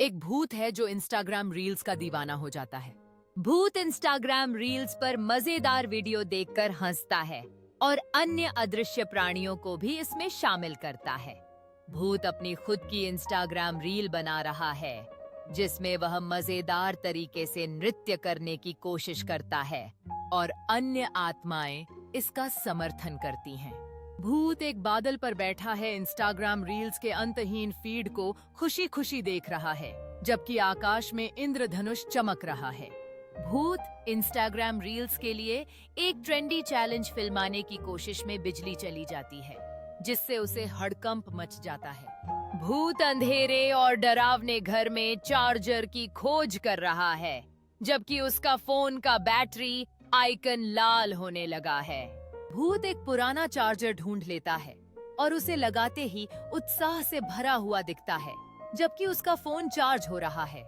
एक भूत है जो इंस्टाग्राम रील्स का दीवाना हो जाता है। भूत इंस्टाग्राम रील्स पर मजेदार वीडियो देखकर हंसता है और अन्य अदृश्य प्राणियों को भी इसमें शामिल करता है। भूत अपनी खुद की इंस्टाग्राम रील बना रहा है जिसमें वह मजेदार तरीके से नृत्य करने की कोशिश करता है और अन्य आत्माएं इसका समर्थन करती हैं। भूत एक बादल पर बैठा है, इंस्टाग्राम रील्स के अंतहीन फीड को खुशी खुशी देख रहा है, जबकि आकाश में इंद्रधनुष चमक रहा है। भूत इंस्टाग्राम रील्स के लिए एक ट्रेंडी चैलेंज फिल्माने की कोशिश में बिजली चली जाती है, जिससे उसे हड़कंप मच जाता है। भूत अंधेरे और डरावने घर में चार्जर की खोज कर रहा है, जबकि उसका फोन का बैटरी आइकन लाल होने लगा है। भूत एक पुराना चार्जर ढूंढ लेता है और उसे लगाते ही उत्साह से भरा हुआ दिखता है, जबकि उसका फोन चार्ज हो रहा है।